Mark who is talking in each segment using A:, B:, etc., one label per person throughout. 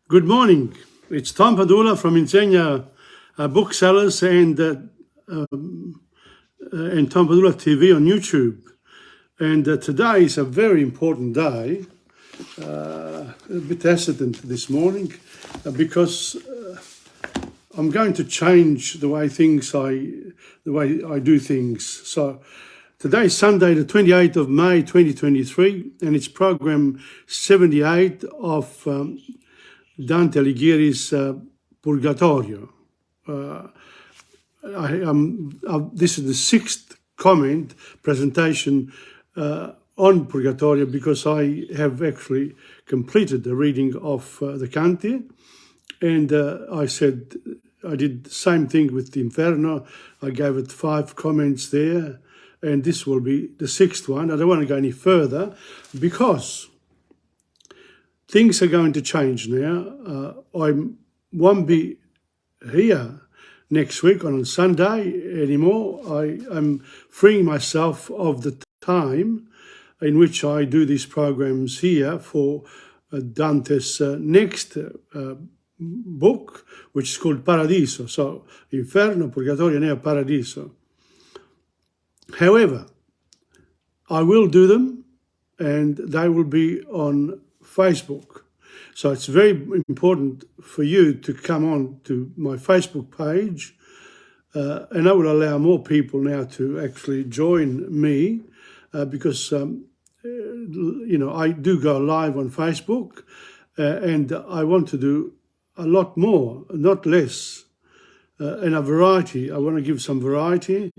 A: Good morning. It's Tom Padula from Insegna Booksellers and TomPadulaTV on YouTube. And today is a very important day. A bit hesitant this morning because I'm going to change the way I do things. So today is Sunday, the 28th of May, 2023, and it's program 78 of Dante Alighieri's Purgatorio. This is the sixth presentation on Purgatorio, because I have actually completed the reading of the Canti, and I said I did the same thing with the Inferno. I gave it 5 comments there, and this will be the sixth one. I don't want to go any further because things are going to change now. I won't be here next week on Sunday anymore. I am freeing myself of the time in which I do these programs here for Dante's next book, which is called Paradiso. So Inferno, Purgatorio, Neo Paradiso. However, I will do them, and they will be on Facebook. So it's very important for you to come on to my Facebook page, and I will allow more people now to actually join me because, I do go live on Facebook, and I want to do a lot more, not less, and a variety. I want to give some variety.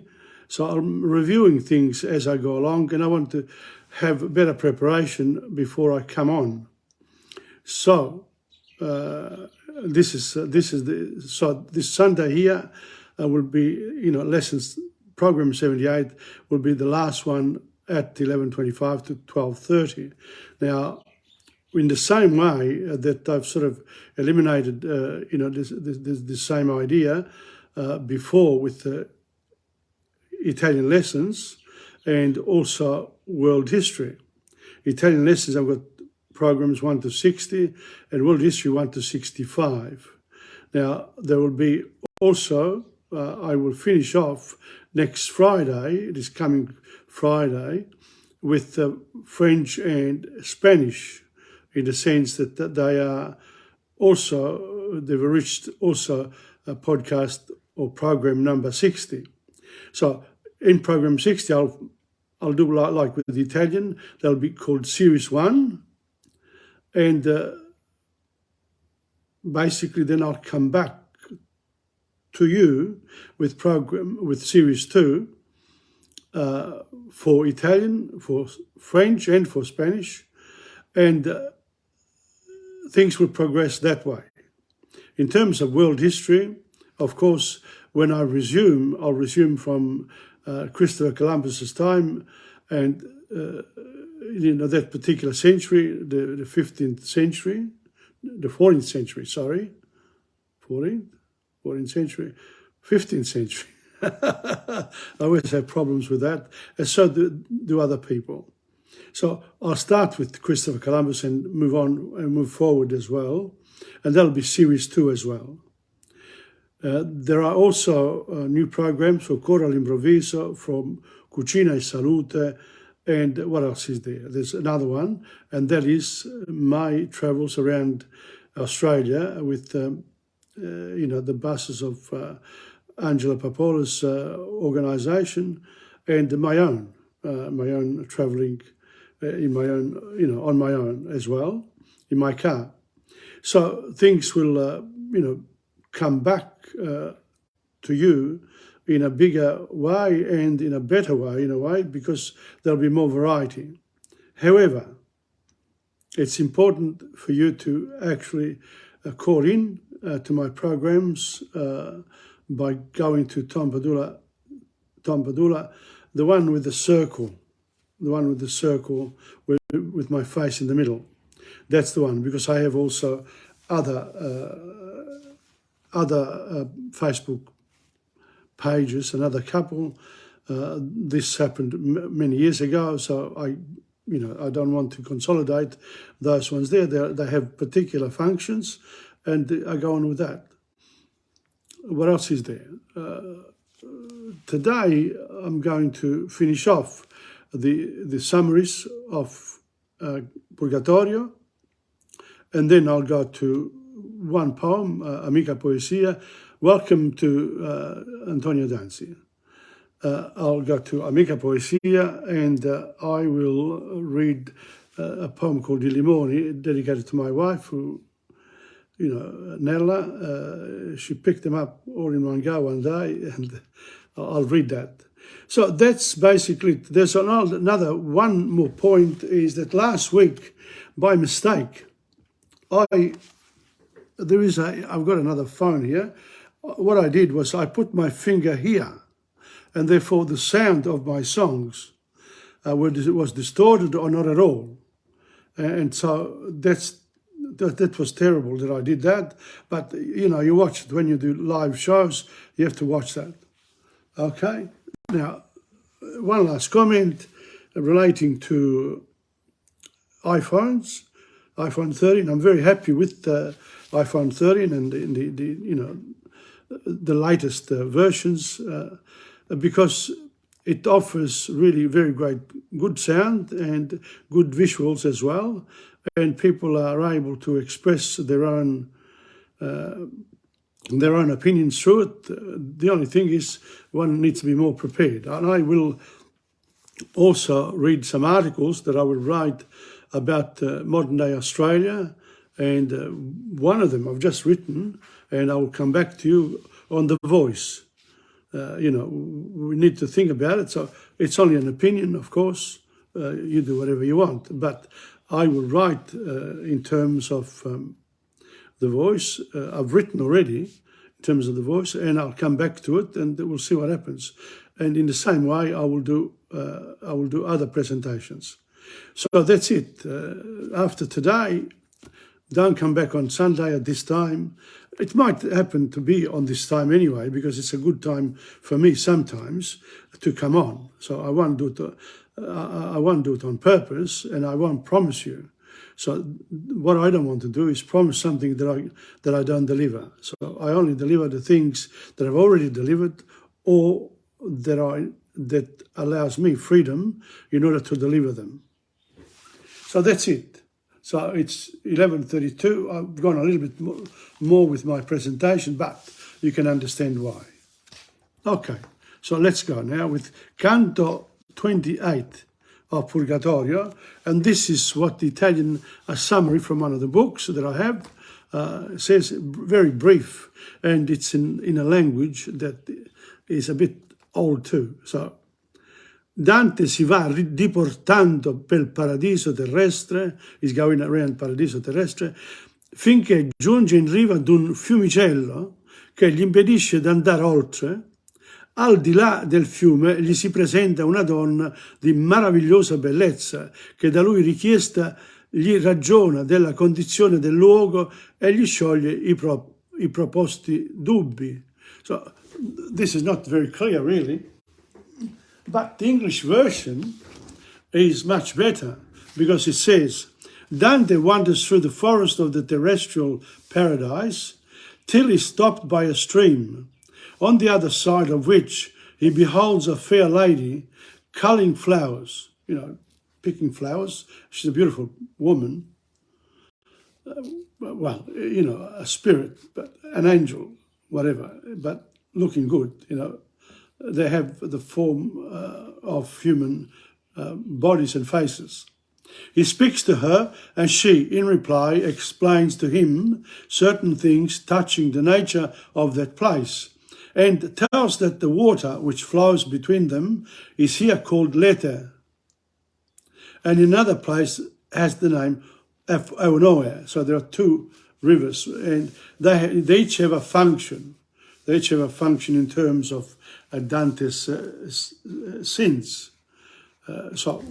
A: So I'm reviewing things as I go along, and I want to have better preparation before I come on. So this Sunday here will be, lessons, program 78 will be the last one at 11:25 to 12:30. Now, in the same way that I've sort of eliminated, this same idea before with the Italian lessons and also world history. Italian lessons, I've got programs 1 to 60 and world history 1 to 65. Now, there will be also, I will finish off next Friday, this coming Friday, with French and Spanish, in the sense that they are also, they've reached also a podcast or program number 60. So in program 60, I'll do like with the Italian, they'll be called Series 1. And basically then I'll come back to you with Series 2 for Italian, for French and for Spanish. And things will progress that way. In terms of world history, of course, when I resume, I'll resume from Christopher Columbus's time, and that particular century, the 15th century, the 14th century, 14th century, 15th century. I always have problems with that, and so do other people. So I'll start with Christopher Columbus and move on and move forward as well, and that'll be Series 2 as well. There are also new programs for Coro all'Improvviso, from Cucina e Salute, and what else is there? There's another one, and that is my travels around Australia with, the buses of Angela Papola's organisation, and my own travelling in my own, on my own as well, in my car. So things will, come back to you in a bigger way and in a better way, in a way, because there'll be more variety. However, it's important for you to actually call in to my programs by going to TomPadula, the one with the circle with my face in the middle. That's the one, because I have also other Facebook pages, another couple. This happened many years ago, so I I don't want to consolidate those ones there. They have particular functions, and I go on with that. What else is there? Today, I'm going to finish off the summaries of Purgatorio, and then I'll go to one poem, Amica Poesia, Welcome to Antonio Danzi. I'll go to Amica Poesia, and I will read a poem called Di Limoni, dedicated to my wife, who, Nella, she picked them up all in one go one day, and I'll read that. So that's basically, there's another one more point, is that last week, by mistake, I've got another phone here. What I did was I put my finger here, and therefore the sound of my songs was distorted or not at all. And so that was terrible that I did that. But, you watch it when you do live shows, you have to watch that. Okay? Now, one last comment relating to iPhones, iPhone 13. I'm very happy with the iPhone 13 and the latest versions because it offers really very good sound and good visuals as well, and people are able to express their own opinions through it. The only thing is one needs to be more prepared. And I will also read some articles that I will write about modern day Australia, and one of them I've just written, and I will come back to you on The Voice. We need to think about it. So it's only an opinion, of course. You do whatever you want. But I will write in terms of The Voice. I've written already in terms of The Voice, and I'll come back to it, and we'll see what happens. And in the same way, I will do other presentations. So that's it. After today, don't come back on Sunday at this time. It might happen to be on this time anyway, because it's a good time for me sometimes to come on. So I won't do it on purpose, and I won't promise you. So what I don't want to do is promise something that I don't deliver. So I only deliver the things that I've already delivered, or that allows me freedom in order to deliver them. So that's it. So it's 11:32. I've gone a little bit more with my presentation, but you can understand why. Okay, so let's go now with Canto 28 of Purgatorio, and this is what the Italian, a summary from one of the books that I have, says, very brief, and it's in a language that is a bit old too. So Dante si va diportando pel paradiso terrestre, is going around paradiso terrestre, finché giunge in riva ad un fiumicello che gli impedisce di andare oltre. Al di là del fiume gli si presenta una donna di meravigliosa bellezza che da lui richiesta gli ragiona della condizione del luogo e gli scioglie i proposti dubbi. So this is not very clear really. But the English version is much better, because it says, Dante wanders through the forest of the terrestrial paradise till he stopped by a stream, on the other side of which he beholds a fair lady culling flowers, picking flowers. She's a beautiful woman. A spirit, but an angel, whatever, but looking good, They have the form of human bodies and faces. He speaks to her, and she, in reply, explains to him certain things touching the nature of that place, and tells that the water which flows between them is here called Lethe, and in another place has the name of Eunoia. So there are two rivers, and they each have a function. They each have a function in terms of Dante's sins. So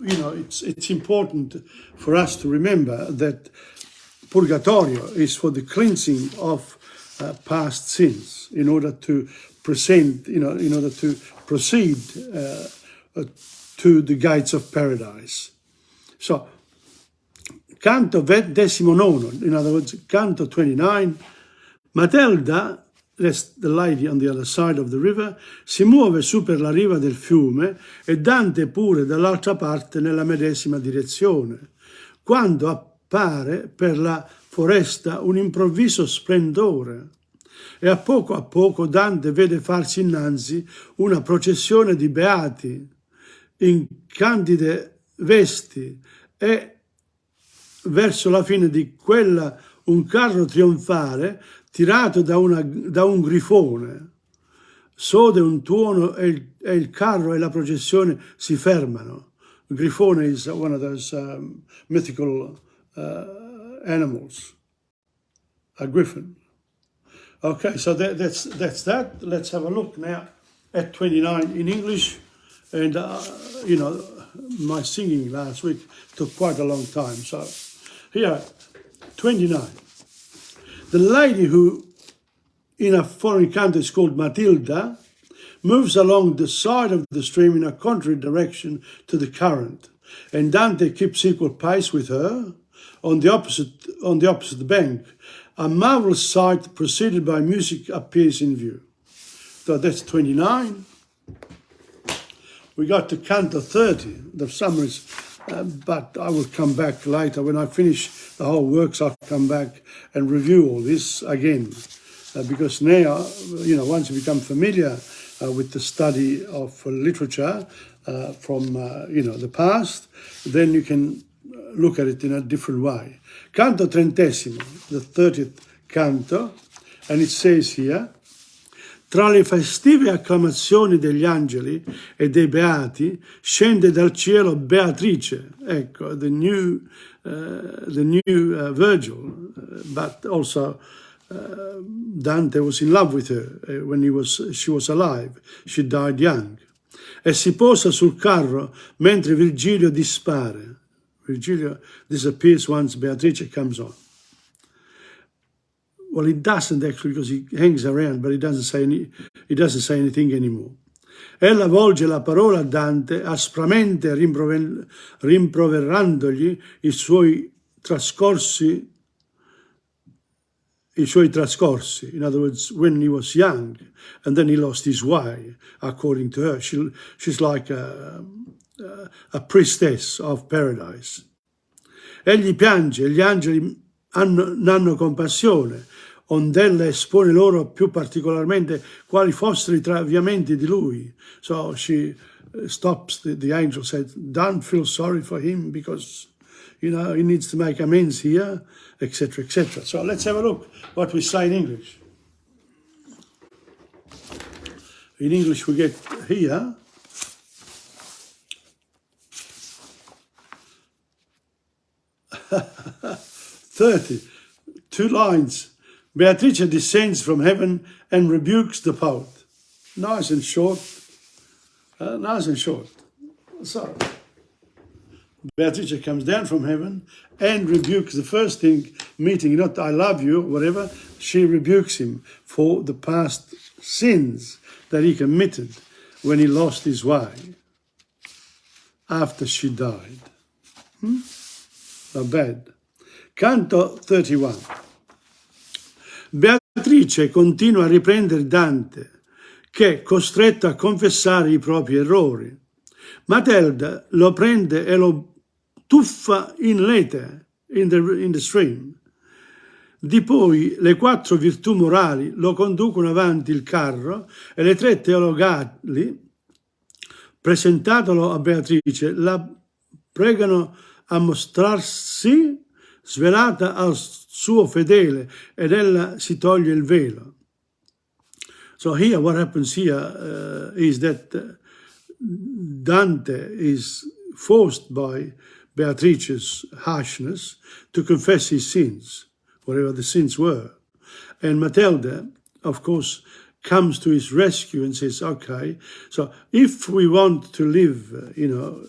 A: it's important for us to remember that Purgatorio is for the cleansing of past sins, in order to proceed to the gates of paradise. So, canto 19, in other words, canto 29, Matilda, that's the lady on the other side of the river, si muove su per la riva del fiume e Dante pure dall'altra parte nella medesima direzione, quando appare per la foresta un improvviso splendore e a poco Dante vede farsi innanzi una processione di beati in candide vesti e verso la fine di quella un carro trionfale tirato da un grifone. Sode un tuono e il carro e la processione si fermano. Il grifone is one of those mythical animals, a griffin. Okay, so that's that. Let's have a look now at 29 in English. And, you know, my singing last week took quite a long time. So here, 29. The lady who, in a foreign country, is called Matilda, moves along the side of the stream in a contrary direction to the current, and Dante keeps equal pace with her on the opposite bank. A marvelous sight preceded by music appears in view. So that's 29. We got to Canto 30, the summaries, but I will come back later. When I finish the whole works, I'll come back and review all this again. Because now, you know, once you become familiar with the study of literature from, you know, the past, then you can look at it in a different way. Canto 30, the 30th canto, and it says here, tra le festive acclamazioni degli angeli e dei beati scende dal cielo Beatrice, ecco, the new Virgil, but also Dante was in love with her when she was alive. She died young. E si posa sul carro mentre Virgilio dispare. Virgilio disappears once Beatrice comes on. Well, he doesn't actually, because he hangs around, but he doesn't say anything anymore. Ella volge la parola a Dante, aspramente rimproverandogli i suoi trascorsi. In other words, when he was young, and then he lost his way, according to her. She's like a priestess of paradise. Egli piange, gli angeli n'hanno compassione, ond'ella espone loro più particolarmente quali fossero i traviamenti di lui. So she stops, the angel said, don't feel sorry for him because, you know, he needs to make amends here, etc., etc. So let's have a look what we say in English. In English we get here, two lines. Beatrice descends from heaven and rebukes the poet. Nice and short. Nice and short. So, Beatrice comes down from heaven and rebukes the first thing, meeting, not I love you, whatever, she rebukes him for the past sins that he committed when he lost his way after she died. Not bad. Canto 31. Beatrice continua a riprendere Dante, che è costretto a confessare i propri errori. Matilda lo prende e lo tuffa in rete, in the stream. Di poi le 4 virtù morali lo conducono avanti il carro e le 3 teologali, presentatelo a Beatrice, la pregano a mostrarsi svelata al suo fedele ed ella si toglie il velo. So here, what happens here is that Dante is forced by Beatrice's harshness to confess his sins, whatever the sins were. And Matilda, of course, comes to his rescue and says, okay, so if we want to live, you know,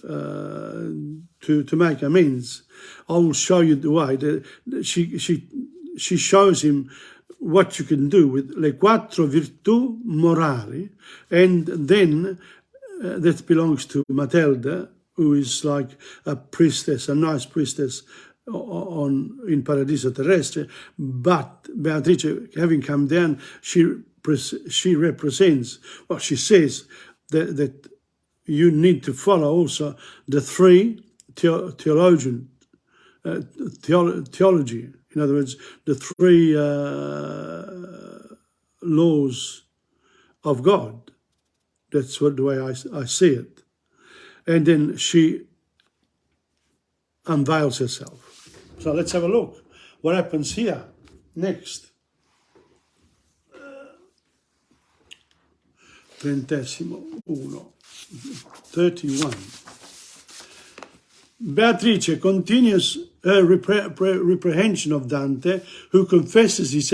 A: to make amends, I will show you the way. She shows him what you can do with le 4 virtù morali, and then that belongs to Matilda, who is like a priestess, a nice priestess in Paradiso Terrestre. But Beatrice, having come down, she represents, well, she says that you need to follow also the three theology. In other words, the three laws of God. That's the way I see it. And then she unveils herself. So let's have a look. What happens here next? 31. Beatrice continues her reprehension of Dante, who confesses his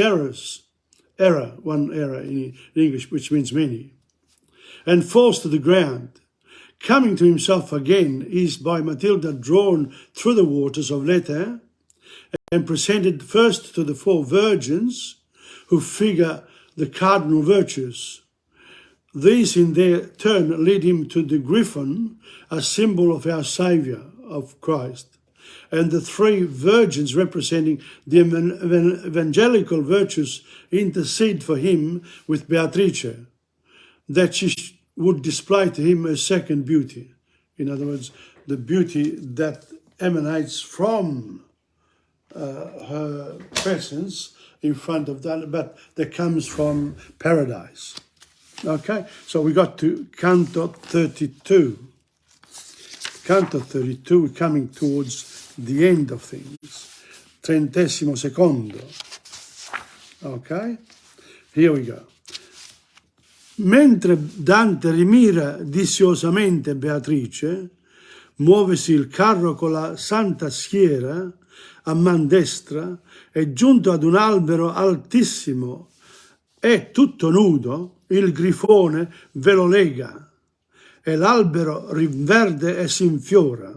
A: one error in English, which means many, and falls to the ground. Coming to himself again, he is by Matilda drawn through the waters of Lethe and presented first to the 4 virgins who figure the cardinal virtues. These in their turn lead him to the griffin, a symbol of our Saviour, of Christ, and the 3 virgins representing the evangelical virtues intercede for him with Beatrice, that she would display to him a second beauty. In other words, the beauty that emanates from her presence in front of Dante, but that comes from paradise. Okay, so we got to Canto 32. Canto 32, we're coming towards the end of things. 32. Okay, here we go. Mentre Dante rimira disziosamente Beatrice, muovesi il carro con la santa schiera a man destra e giunto ad un albero altissimo e tutto nudo, il grifone ve lo lega e l'albero rinverde e si infiora.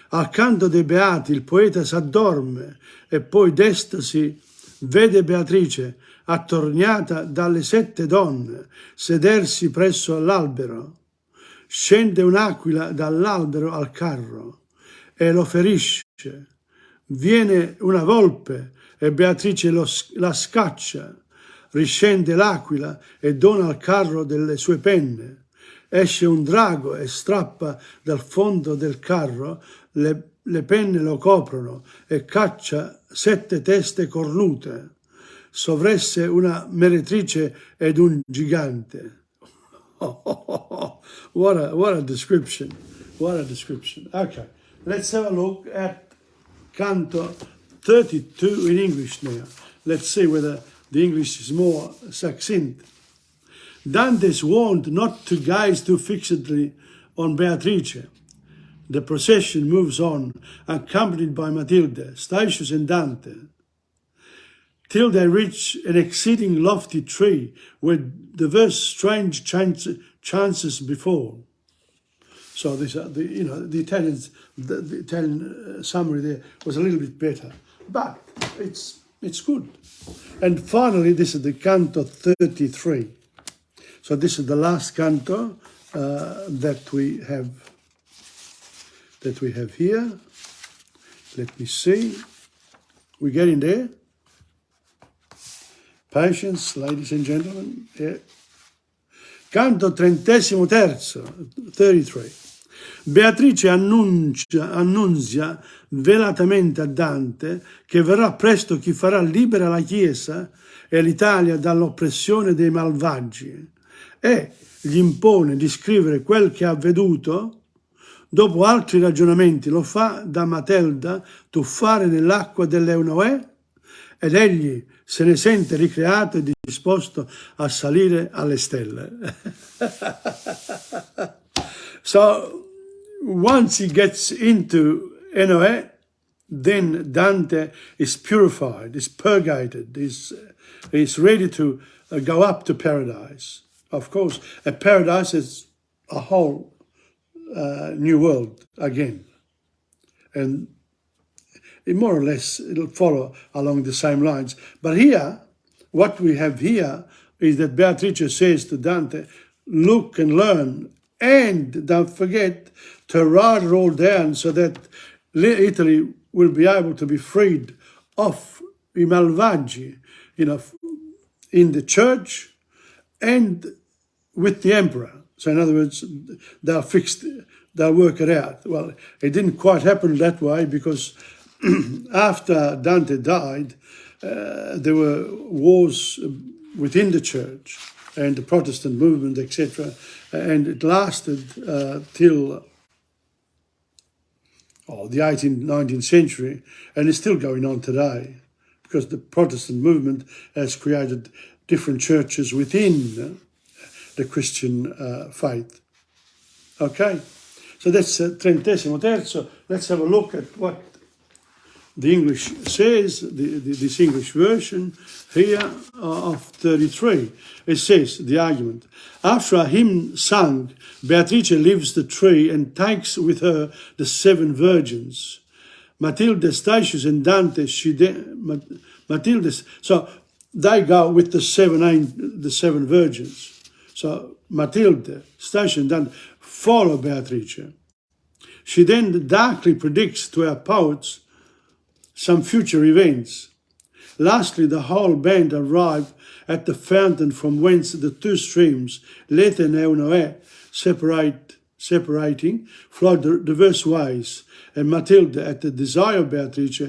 A: Accanto dei beati il poeta s'addorme e poi d'estasi vede Beatrice attorniata dalle 7 donne sedersi presso l'albero. Scende un'aquila dall'albero al carro e lo ferisce. Viene una volpe e Beatrice la scaccia. Riscende l'aquila e dona al carro delle sue penne. Esce un drago e strappa dal fondo del carro, le penne lo coprono e caccia 7 teste cornute. Sovresse una meretrice ed un gigante. What a description. What a description. Okay, let's have a look at Canto 32 in English now. Let's see whether the English is more succinct. Dante is warned not to gaze too fixedly on Beatrice. The procession moves on, accompanied by Matilda, Statius and Dante, till they reach an exceeding lofty tree where diverse strange chances befall. So this, the Italian summary there was a little bit better, but it's good. And finally, this is the Canto 33. So this is the last canto that we have here. Let me see. We're getting there. Patience, ladies and gentlemen. Yeah. Canto 33. Beatrice annunzia velatamente a Dante che verrà presto chi farà libera la Chiesa e l'Italia dall'oppressione dei malvagi e gli impone di scrivere quel che ha veduto. Dopo altri ragionamenti lo fa da Matilda tuffare nell'acqua dell'Eunoè ed egli se ne sente ricreato e disposto a salire alle stelle. So once he gets into Enoe, then Dante is purified, is purgated, is ready to go up to paradise. Of course, a paradise is a whole new world again. And more or less, it'll follow along the same lines. But here, what we have here is that Beatrice says to Dante, look and learn And don't forget to write it all down so that Italy will be able to be freed of I malvagi, in the church and with the emperor. So in other words, they'll work it out. Well, it didn't quite happen that way because after Dante died, there were wars within the church and the Protestant movement, etc. And it lasted till the 18th, 19th century, and it's still going on today because the Protestant movement has created different churches within the Christian faith. Okay, so that's Trentesimo Terzo. Let's have a look at what the English says, this English version here of 33. It says, the argument, after a hymn sung, Beatrice leaves the tree and takes with her the 7 virgins. Matilde, Statius and Dante, Matilde, so they go with the seven virgins. So Matilde, Statius and Dante follow Beatrice. She then darkly predicts to her poets some future events. Lastly, the whole band arrive at the fountain from whence the 2 streams, Lethe and Eunoe, separating, flow diverse ways, and Matilde, at the desire of Beatrice,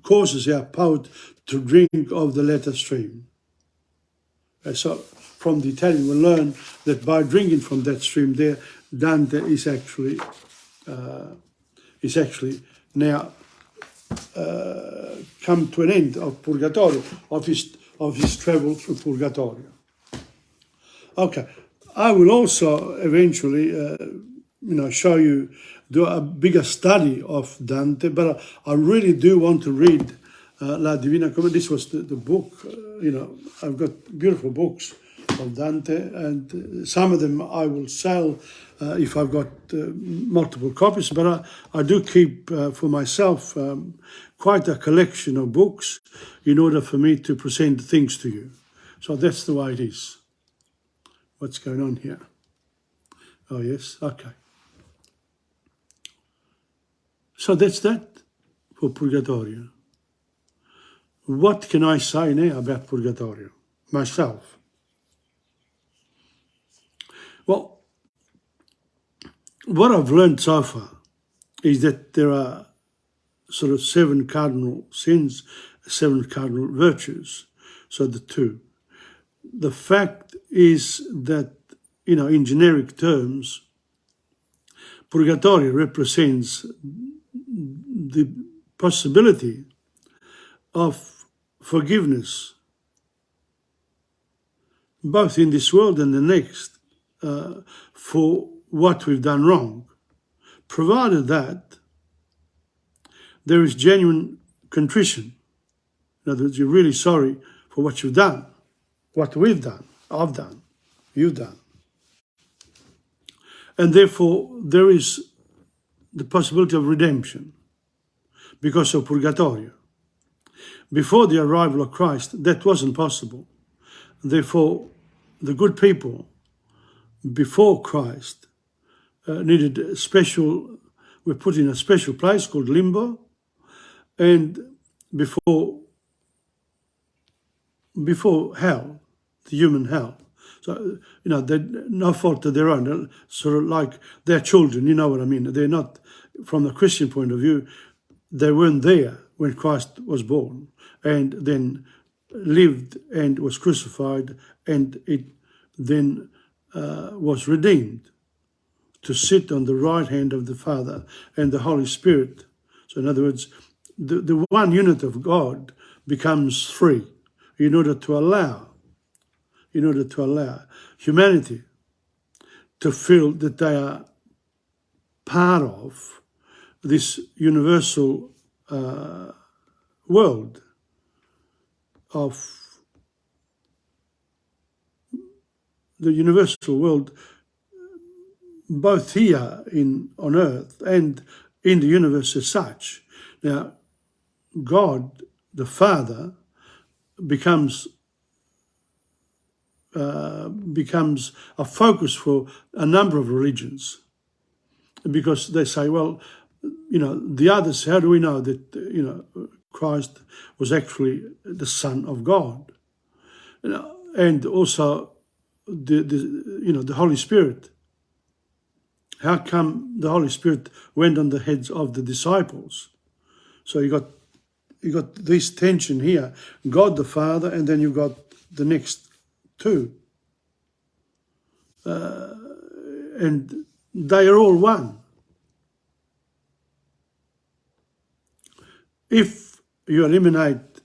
A: causes our poet to drink of the Lethe stream. So from the Italian we learn that by drinking from that stream there, Dante is actually now come to an end of Purgatorio, of his travel through Purgatorio. Okay, I will also eventually, show you, do a bigger study of Dante, but I really do want to read La Divina Commedia. This was the book, I've got beautiful books of Dante, and some of them I will sell if I've got multiple copies, but I do keep for myself quite a collection of books in order for me to present things to you. So that's the way it is. What's going on here? Oh, yes, okay. So that's that for Purgatorio. What can I say now about Purgatorio, myself? Well, what I've learned so far is that there are sort of 7 cardinal sins, 7 cardinal virtues, so the 2. The fact is that, in generic terms, Purgatorio represents the possibility of forgiveness, both in this world and the next, for what we've done wrong, provided that there is genuine contrition. In other words, you're really sorry for what you've done, what we've done, I've done, you've done. And therefore, there is the possibility of redemption because of Purgatorio. Before the arrival of Christ, that wasn't possible. Therefore, the good people before Christ needed were put in a special place called limbo, and before hell, the human hell. So, they're no fault of their own, sort of like their children, you know what I mean? They're not, from the Christian point of view, they weren't there when Christ was born and then lived and was crucified, and it then was redeemed to sit on the right hand of the Father and the Holy Spirit. So in other words, the one unit of God becomes 3 in order to allow humanity to feel that they are part of this universal world of the universal world, both here on earth and in the universe as such. Now, God, the Father, becomes becomes a focus for a number of religions, because they say, well, the others, how do we know that, Christ was actually the Son of God? And also the Holy Spirit. How come the Holy Spirit went on the heads of the disciples? So you got this tension here, God the Father, and then you got the next two. And they are all one. If you eliminate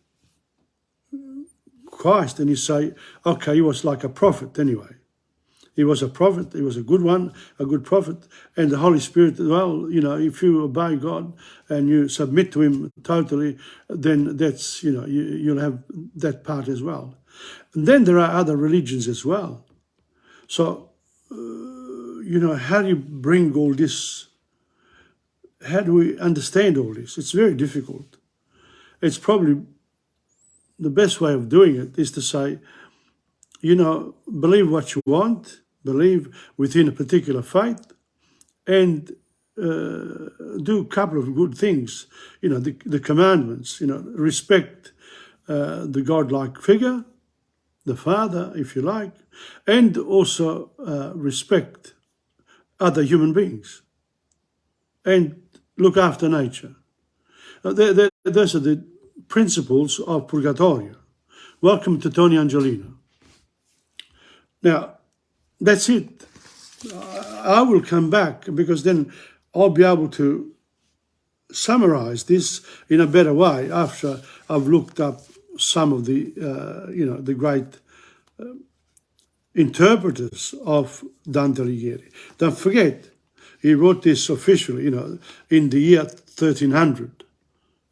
A: Christ and you say, okay, he was like a prophet anyway. He was a prophet, he was a good one, a good prophet, and the Holy Spirit, well, if you obey God and you submit to him totally, then that's, you'll have that part as well. And then there are other religions as well. So, how do you bring all this? How do we understand all this? It's very difficult. It's probably the best way of doing it is to say, believe what you want, believe within a particular faith, and do a couple of good things. The commandments, respect the God-like figure, the Father, if you like, and also respect other human beings and look after nature. Those are the principles of Purgatorio. Welcome to Tony Angelino. Now, that's it. I will come back because then I'll be able to summarize this in a better way after I've looked up some of the, the great interpreters of Dante Alighieri. Don't forget, he wrote this officially, in the year 1300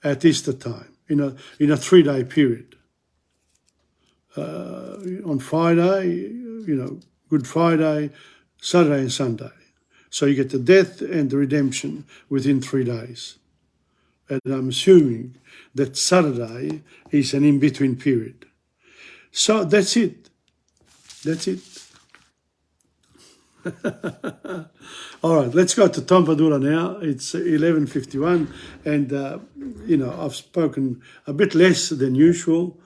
A: at Easter time, in a 3-day period. On Friday, Good Friday, Saturday and Sunday. So you get the death and the redemption within 3 days. And I'm assuming that Saturday is an in-between period. So that's it. That's it. All right, let's go to TomPadula now. It's 11:51, and I've spoken a bit less than usual,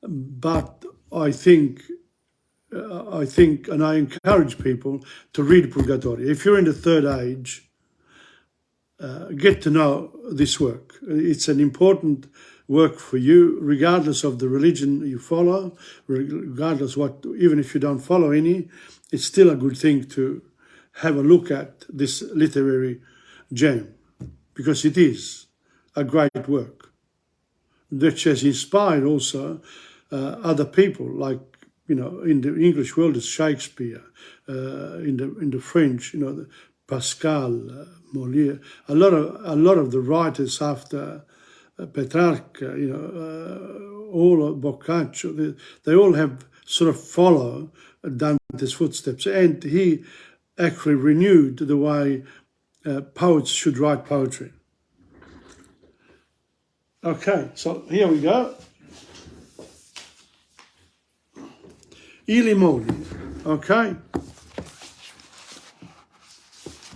A: but I think, and I encourage people to read Purgatorio. If you're in the third age, get to know this work. It's an important work for you, regardless of the religion you follow, regardless even if you don't follow any, it's still a good thing to have a look at this literary gem, because it is a great work that has inspired also other people, like, in the English world, it's Shakespeare, in the French, Pascal, Molière, a lot of the writers after Petrarch, all of Boccaccio, they all have sort of follow Dante's footsteps, and he actually renewed the way poets should write poetry. Okay, so here we go. I limoni, okay?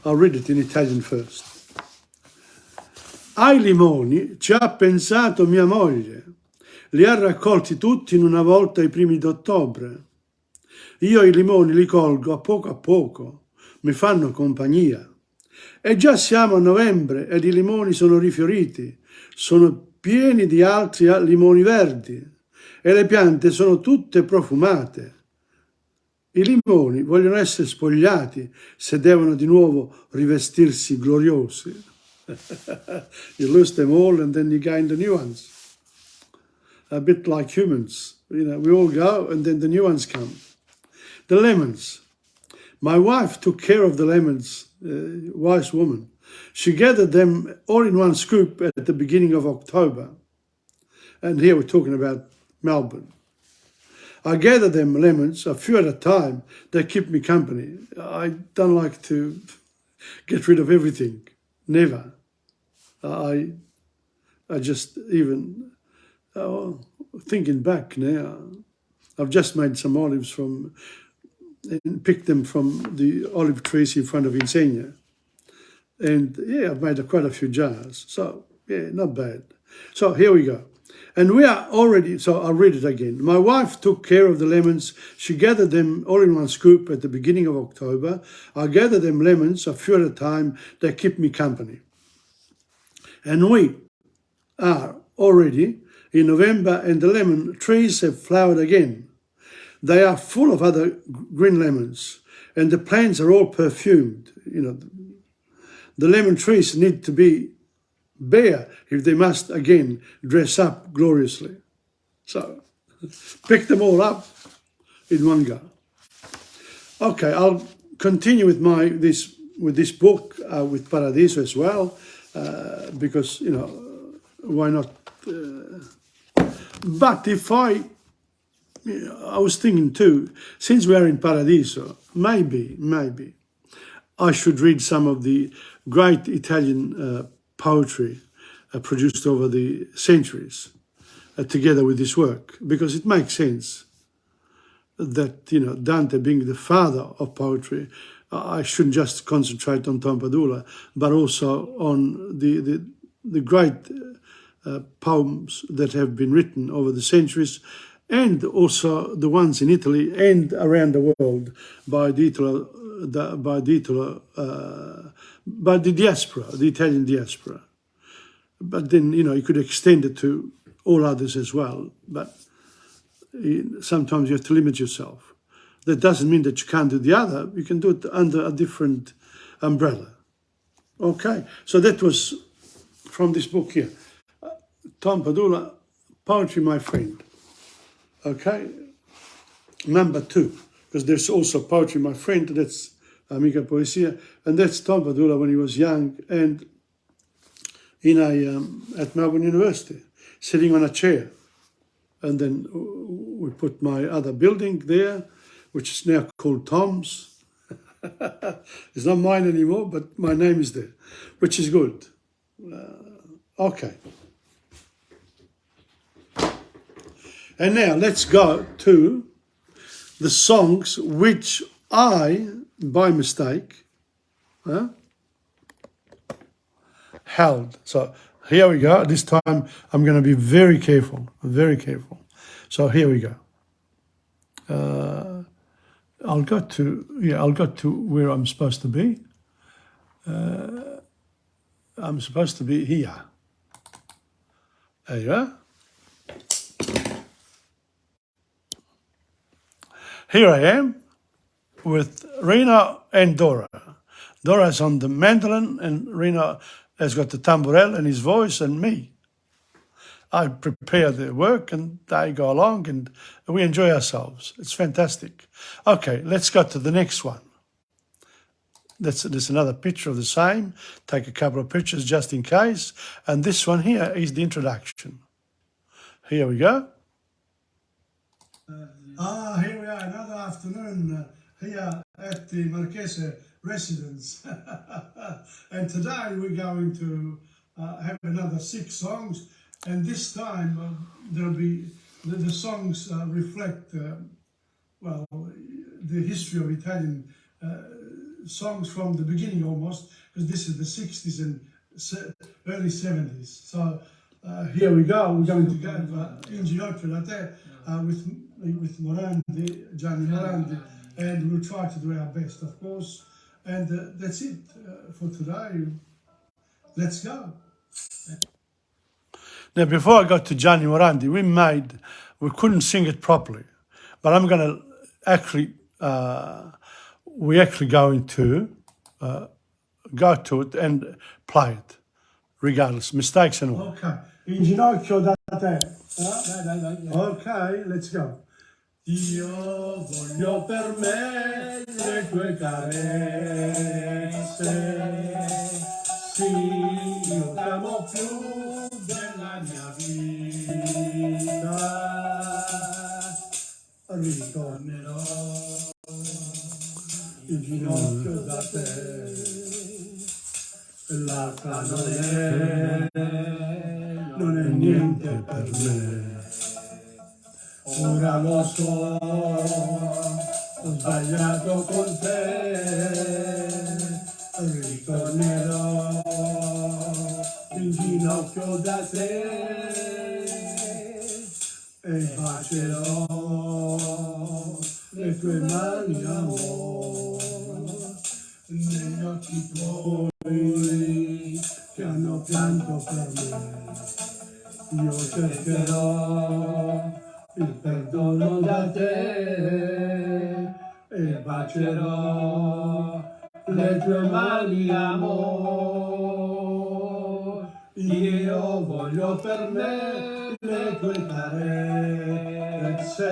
A: I'll read it in Italian first. Ai limoni ci ha pensato mia moglie, li ha raccolti tutti in una volta ai primi d'ottobre. Io i limoni li colgo a poco, mi fanno compagnia. E già siamo a novembre ed i limoni sono rifioriti, sono pieni di altri limoni verdi e le piante sono tutte profumate. I limoni vogliono essere spogliati se devono di nuovo rivestirsi gloriosi. You lose them all and then you gain the new ones. A bit like humans. We all go and then the new ones come. The lemons. My wife took care of the lemons, wise woman. She gathered them all in one scoop at the beginning of October. And here we're talking about Melbourne. I gather them lemons, a few at a time. They keep me company. I don't like to get rid of everything. Never. I just even, thinking back now, I've just made some olives and picked them from the olive trees in front of Insegna. And yeah, I've made quite a few jars. So yeah, not bad. So here we go. And we are already, so I'll read it again. My wife took care of the lemons. She gathered them all in one scoop at the beginning of October. I gather them lemons a few at a time. They keep me company. And we are already in November and the lemon trees have flowered again. They are full of other green lemons and the plants are all perfumed. You know, the lemon trees need to be bare if they must again dress up gloriously. So pick them all up in one go. Okay, I'll continue with this book with Paradiso as well, because you know, why not? But if I was thinking too, since we are in Paradiso, maybe I should read some of the great Italian poetry produced over the centuries together with this work, because it makes sense that, you know, Dante being the father of poetry, I shouldn't just concentrate on TomPadula, but also on the great poems that have been written over the centuries, and also the ones in Italy and around the world by the diaspora, the Italian diaspora. But then, you know, you could extend it to all others as well. But sometimes you have to limit yourself. That doesn't mean that you can't do the other. You can do it under a different umbrella. Okay, so that was from this book here. TomPadula, Poetry, My Friend. Okay, number 2, because there's also Poetry, My Friend, that's Amica Poesia, and that's TomPadula when he was young and at Melbourne University, sitting on a chair. And then we put my other building there, which is now called Tom's. It's not mine anymore, but my name is there, which is good. Okay. And now let's go to the songs which I, by mistake, held. So here we go. This time I'm going to be very careful, very careful. So here we go. I'll go to where I'm supposed to be. I'm supposed to be here. There you are. Here I am with Rena and Dora. Dora's on the mandolin and Rena has got the tambourelle and his voice and me. I prepare the work and they go along and we enjoy ourselves. It's fantastic. Okay, let's go to the next one. There's another picture of the same. Take a couple of pictures just in case. And this one here is the introduction. Here we go. Here we are, another afternoon here at the Marchese residence. And today we're going to have another 6 songs. And this time there'll be, the songs reflect, well, the history of Italian songs from the beginning almost, because this is the 60s and early 70s. So here we go. We're going to go In Ginocchio da Te with Morandi, Gianni Morandi, and we'll try to do our best, of course. And that's it for today. Let's go. Now, before I got to Gianni Morandi, we couldn't sing it properly, but I'm going to actually, we're actually going to go to it and play it, regardless, mistakes and all. Okay, In Ginocchio da Te. Okay, let's go. Io voglio per me le tue carezze, sì, io t'amo più della mia vita, ritornerò in ginocchio da te, l'altra non è niente per me. ora lo so, ho sbagliato con te, ritornerò in ginocchio da te e bacerò le tue mani, amore, negli occhi tuoi che hanno pianto per me. Io cercherò il perdono da te e bacerò le tue mani, amore. Io voglio per me le tue carezze.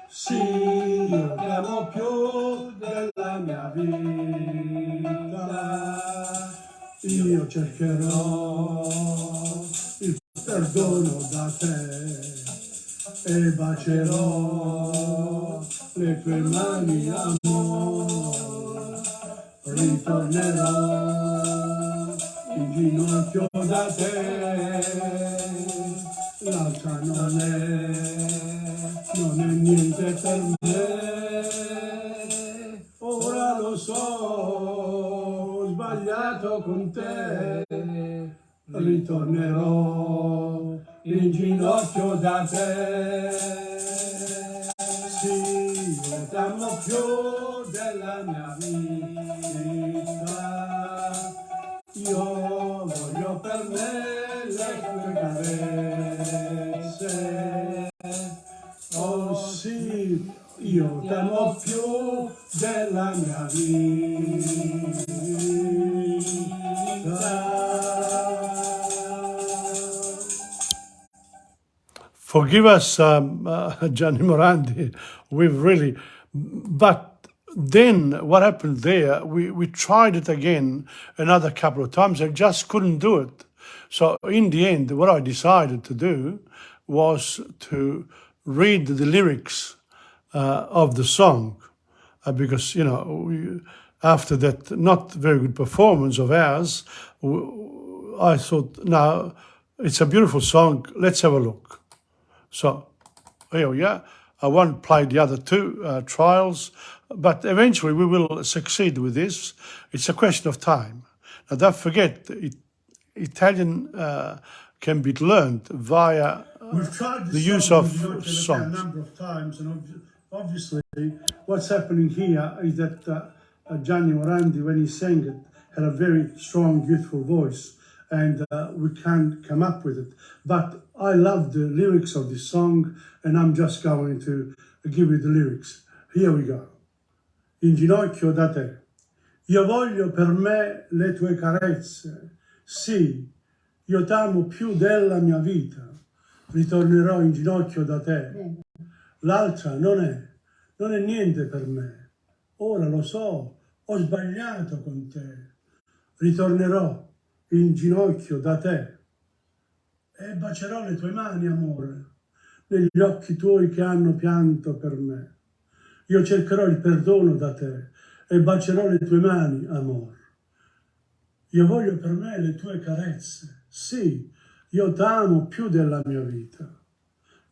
A: Sì, io ti amo più della mia vita. Io cercherò il perdono da te e bacerò le tue mani, amore. Ritornerò in ginocchio da te. L'altra non è niente per me. Ora lo so, ho sbagliato con te. Ritornerò in ginocchio da te. Sì, io ti amo più della mia vita. Io voglio per me le tue carezze. Oh sì, io ti amo più della mia vita. Forgive us, Gianni Morandi, we've really, but then what happened there, we tried it again another couple of times and just couldn't do it. So in the end, what I decided to do was to read the lyrics of the song because, you know, after that not very good performance of ours, I thought, no, it's a beautiful song, let's have a look. So here we are. I won't play the other two trials, but eventually we will succeed with this. It's a question of time. Now don't forget, Italian can be learned via the use of songs. A number of times, and obviously what's happening here is that Gianni Morandi, when he sang it, had a very strong, youthful voice, and we can't come up with it. But I love the lyrics of this song, and I'm just going to give you the lyrics. Here we go. In ginocchio da te. Io voglio per me le tue carezze. Sì, io t'amo più della mia vita. Ritornerò in ginocchio da te. L'altra non è niente per me. Ora lo so, ho sbagliato con te. Ritornerò in ginocchio da te e bacerò le tue mani, amore, negli occhi tuoi che hanno pianto per me. Io cercherò il perdono da te e bacerò le tue mani, amore. Io voglio per me le tue carezze. Sì, io t'amo più della mia vita.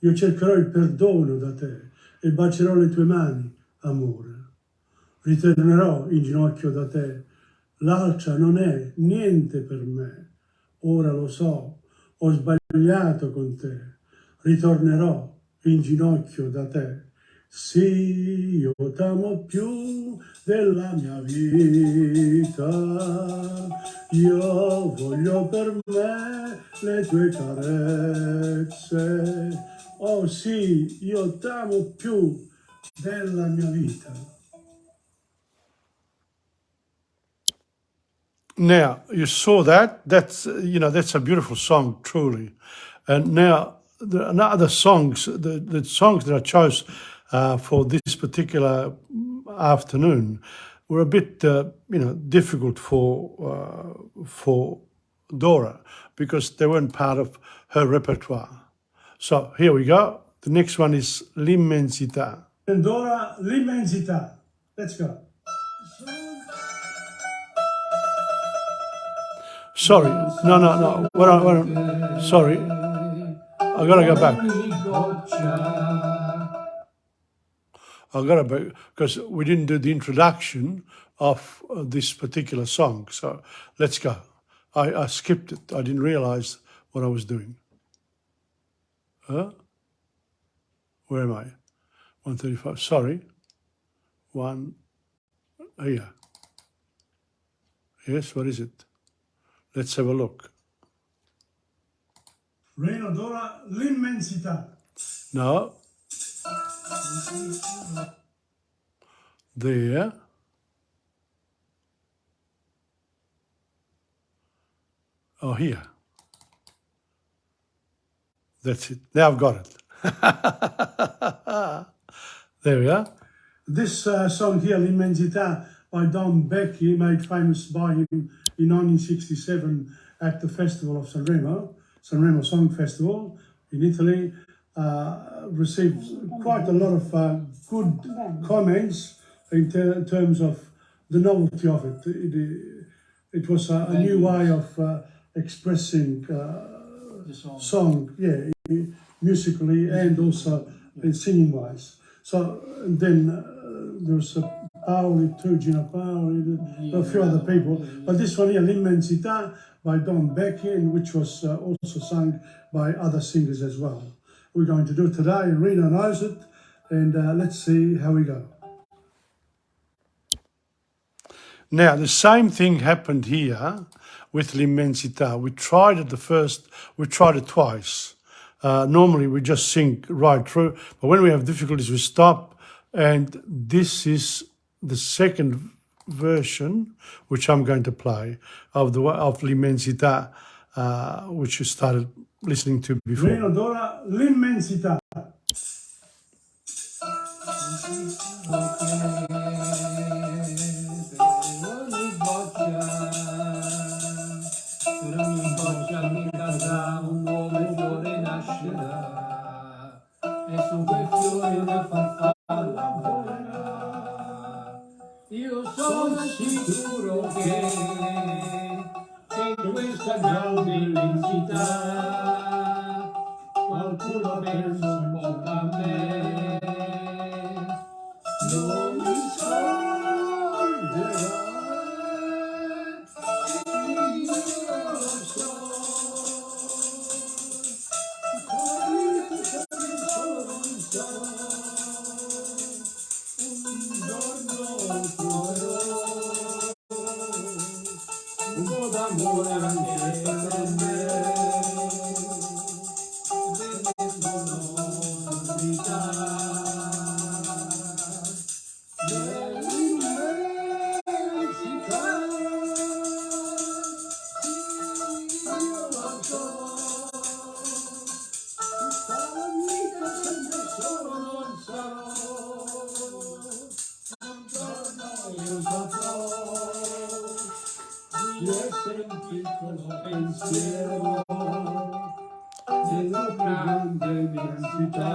A: Io cercherò il perdono da te e bacerò le tue mani, amore. Ritornerò in ginocchio da te. L'altra non è niente per me. Ora lo so, ho sbagliato con te. Ritornerò in ginocchio da te. Sì, io t'amo più della mia vita. Io voglio per me le tue carezze. Oh sì, io t'amo più della mia vita. Now, you saw that. That's, you know, that's a beautiful song, truly. And now, the other songs, the songs that I chose for this particular afternoon were a bit, you know, difficult for Dora because they weren't part of her repertoire. So here we go. The next one is L'immensità. And Dora, L'immensità. Let's go. Sorry, no. Sorry, I gotta go back. I've got to, because we didn't do the introduction of this particular song. So let's go. I skipped it. I didn't realize what I was doing. Where am I? 135. Sorry. One. Here. Yes, what is it? Let's have a look. Reino d'ora l'immensità. No. There. Oh, here. That's it. Now I've got it. There we are. This song here, L'Immensità, by Dante, made famous by him in 1967 at the Festival of Sanremo Song Festival in Italy, received quite a lot of good comments in terms of the novelty of it. It was a new way of expressing song, yeah, musically and also in singing wise. So and then there was Paoli, Gino Paoli, a few other people. But this one here, L'Immensità by Don Becky, which was also sung by other singers as well. We're going to do it today. Rena knows it, and let's see how we go. Now, the same thing happened here with L'Immensità. We tried it twice. Normally we just sing right through, but when we have difficulties we stop, and this is the second version which I'm going to play of L'Immensità, which you started listening to before. Reino d'ora l'immensità.
B: Io sono sicuro che in questa grande immensità qualcuno pensa un po' a me, non mi scorderò, io lo so, un po' d'amore anche per me, dell'immensità, dell'immensità, io lo so, tutta la vita sempre solo non sarò, un giorno io saprò di essere un piccolo pensiero della grande immensità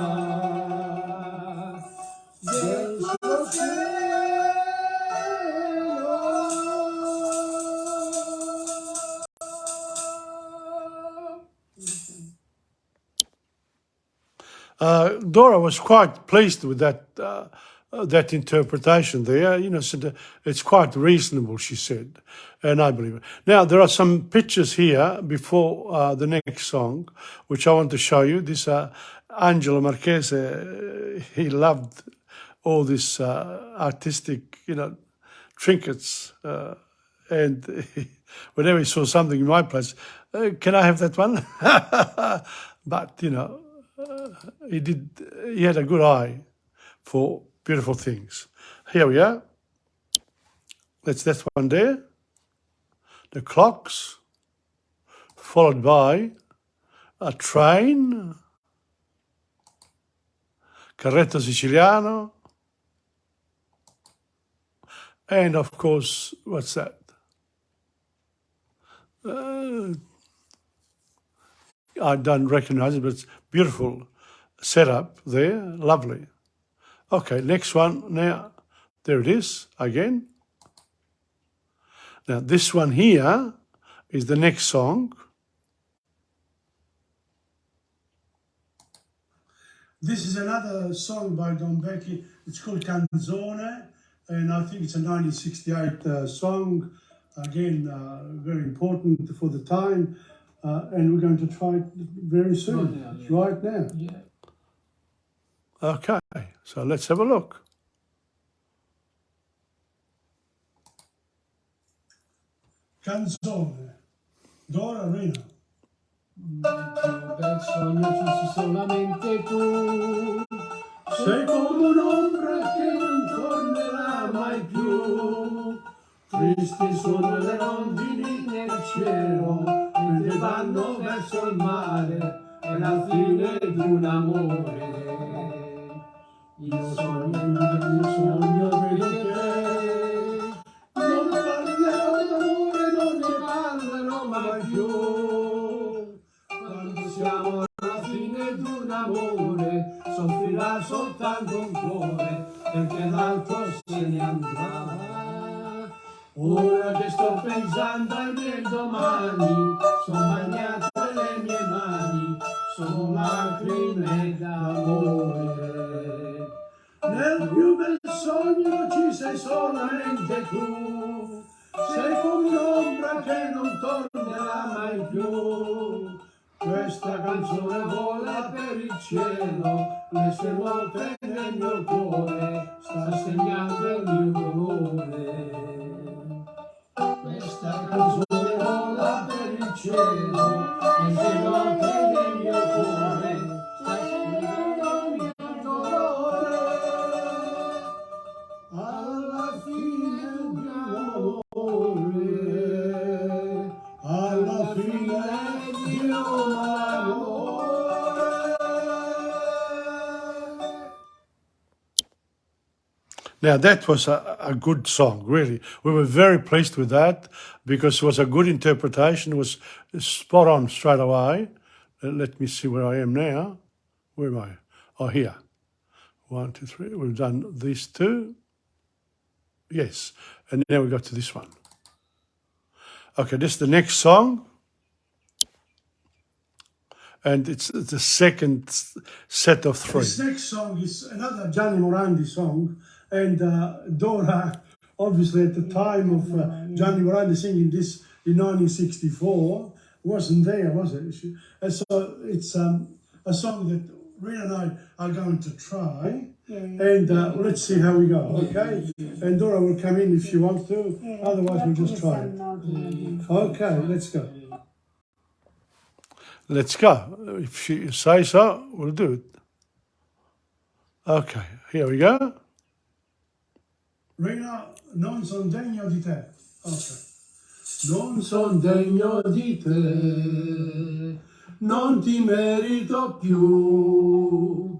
B: del suo cielo.
A: Dora was quite pleased with that interpretation there. You know, said it's quite reasonable, she said, and I believe it. Now, there are some pictures here before the next song, which I want to show you. This Angelo Marchese, he loved all these artistic, you know, trinkets, and whenever he saw something in my place, can I have that one? But, you know, he had a good eye for beautiful things. Here we are. That's that one there. The clocks, followed by a train, Carretto Siciliano, and of course, what's that? I don't recognize it, but it's beautiful setup there, lovely. Okay, next one now. There it is again. Now this one here is the next song. This is another song by Dante. It's called Canzone, and I think it's a 1968 song. Again, very important for the time, and we're going to try it very soon, right now.
B: Yeah.
A: Okay, so let's have a look. Canzone, Dora Rina.
B: Nel più bel sogno ci sei solamente tu.
A: Sei come un'ombra che non tornerà mai più. Tristi sono le rondini nel cielo, mentre vanno verso il mare, è la fine di un amore.
B: Io sogno vedo te.
A: Non parlerò d'amore, non ne parlerò mai più.
B: Quando siamo alla fine di un amore, soffrirà soltanto un cuore, perché l'altro se ne andrà. Ora che sto pensando ai miei domani, sono bagnate le mie mani, sono lacrime d'amore.
A: Nel più bel sogno ci sei solamente tu. Sei come un'ombra che non tornerà mai più.
B: Questa canzone vola per il cielo, le sue note nel mio cuore, sta segnando il mio dolore. Questa canzone vola per il cielo, le sue note nel mio cuore, sta segnando il mio dolore.
A: Alla fine di un amore, alla fine di un amore. Now that was a good song, really. We were very pleased with that because it was a good interpretation. It was spot on straight away. Let me see where I am now. Where am I? Oh, here. 1, 2, 3. We've done these two. Yes. And now we got to this one. Okay, this is the next song. And it's the second set of three. This next song is another Gianni Morandi song. And Dora, obviously at the time of Gianni Morandi singing this in 1964, wasn't there, was it? And so it's a song that Rita and I are going to try. And let's see how we go, okay? And Dora will come in if she wants to. Otherwise, we'll just try it. Okay, let's go. Let's go. If she says so, we'll do it. Okay, here we go. Rina, non son degno di te. Okay.
B: Non son degno di te, non ti merito più,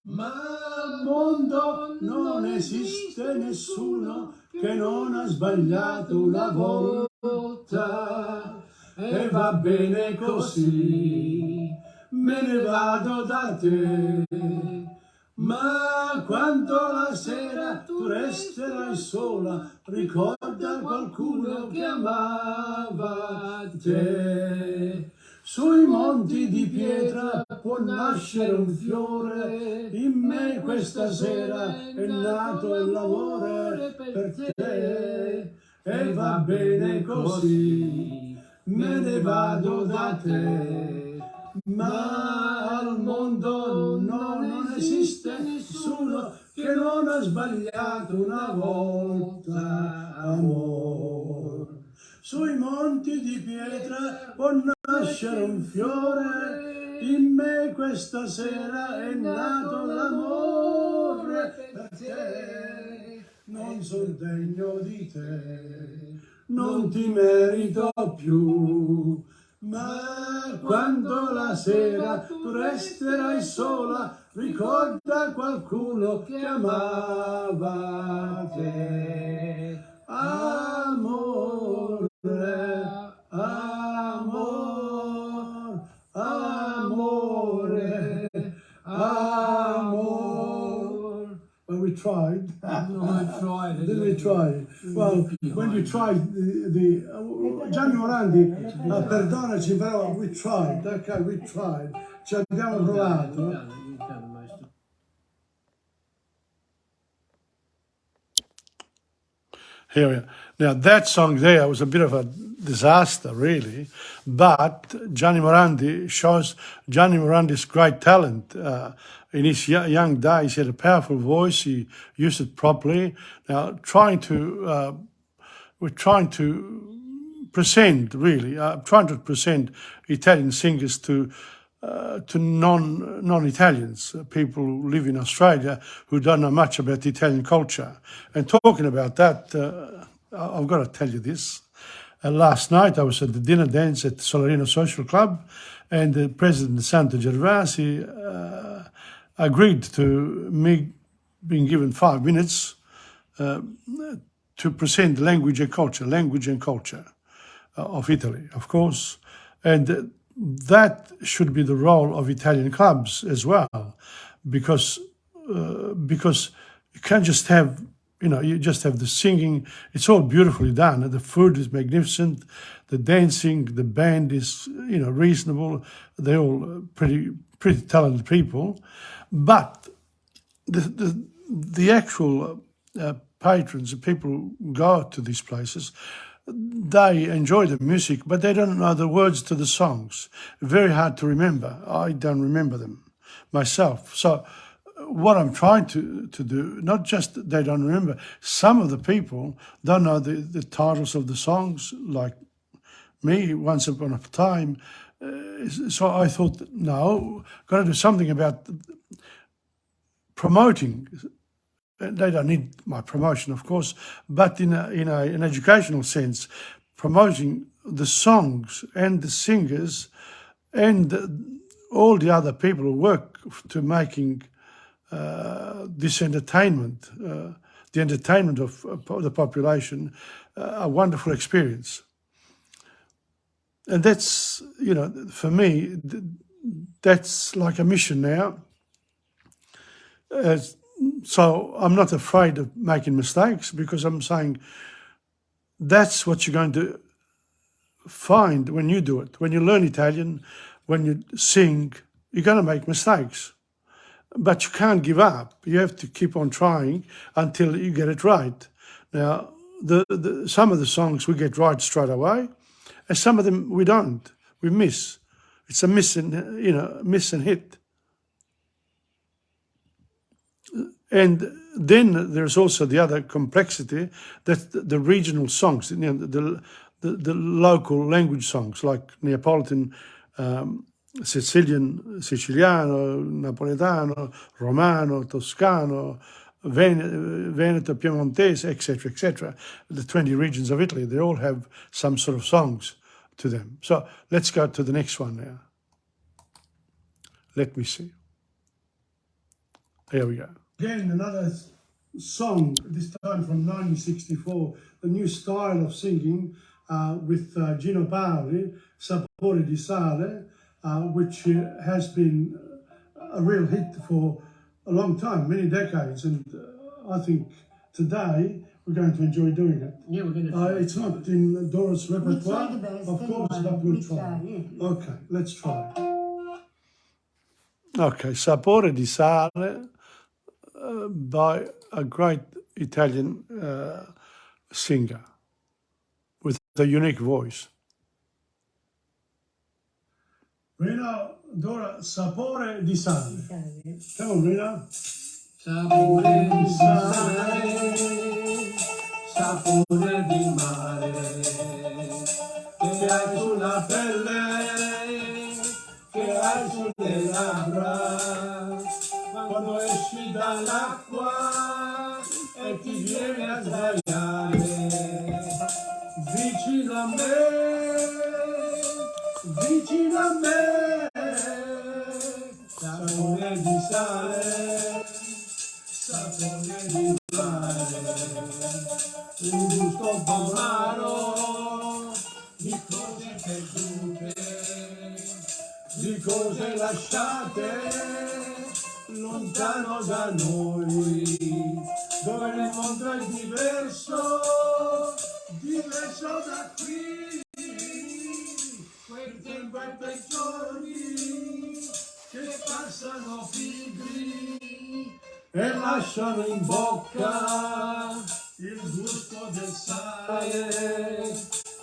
B: ma al mondo non esiste nessuno che non ha sbagliato una volta, e va bene così, me ne vado da te. Ma quando la sera tu resterai sola, ricorda qualcuno che amava te. Sui monti di pietra può nascere un fiore, in me questa sera è nato l'amore per te. E va bene così, me ne vado da te. Ma al mondo non esiste nessuno che non ha sbagliato una volta, amor. Sui monti di pietra può nascere un fiore, in me questa sera è nato l'amore per te. Non son degno di te, non ti merito più. Ma quando la sera tu resterai sola, ricorda qualcuno che amava te. Amore, amor, amore, amor. Well, we tried. Then we tried. Well, when you tried Gianni Morandi, perdonaci, però we tried, okay, we tried. Ci abbiamo provato.
A: Here we are. Now that song there was a bit of a disaster, really, but Gianni Morandi shows Gianni Morandi's great talent. In his young days, he had a powerful voice. He used it properly. Now, we're trying to present, really, trying to present Italian singers to non-Italians, people who live in Australia who don't know much about Italian culture. And talking about that, I've got to tell you this. Last night I was at the dinner dance at Solarino Social Club, and the President Santo Gervasi agreed to me being given 5 minutes to present language and culture of Italy, of course. And that should be the role of Italian clubs as well, because you can't just have, you just have the singing. It's all beautifully done. The food is magnificent. The dancing, the band is, reasonable. They're all pretty talented people. But the actual patrons, the people who go to these places, they enjoy the music, but they don't know the words to the songs. Very hard to remember. I don't remember them myself. So what I'm trying to do, not just they don't remember, some of the people don't know the titles of the songs, like me, once upon a time. So I thought, no, got to do something about promoting. They don't need my promotion, of course, but in an educational sense, promoting the songs and the singers and all the other people who work to making this entertainment, the entertainment of the population, a wonderful experience. And that's, for me, that's like a mission now. So I'm not afraid of making mistakes, because I'm saying that's what you're going to find when you do it. When you learn Italian, when you sing, you're going to make mistakes. But you can't give up. You have to keep on trying until you get it right. Now, some of the songs we get right straight away, and some of them we don't. We miss. It's a miss and hit. And then there's also the other complexity, that the regional songs, the local language songs, like Neapolitan, Siciliano, Napoletano, Romano, Toscano, Veneto, Piemontese, etc. The 20 regions of Italy, they all have some sort of songs to them. So let's go to the next one now. Let me see. Here we go. Again, another song, this time from 1964, the new style of singing with Gino Paoli, Sapore di Sale, which has been a real hit for a long time, many decades, and I think today we're going to enjoy doing it.
B: Yeah, we're going to
A: it's not in Dora's repertoire, of course, but we'll try. Okay, let's try. Okay, Sapore di Sale, by a great Italian singer with a unique voice. Rina, Dora, Sapore di Sale. Come on, Rina.
B: Sapore di sale, sapore di mare, che hai sulla pelle, che hai sulle labbra, quando esci dall'acqua e ti vieni a sdraiare, vicino a me, sapore di sale, sapore di mare, un gusto amaro di cose perdute, di cose lasciate lontano da noi, dove il mondo è diverso da qui, quel tempo e quei giorni che passano pigri e lasciano in bocca il gusto del sale,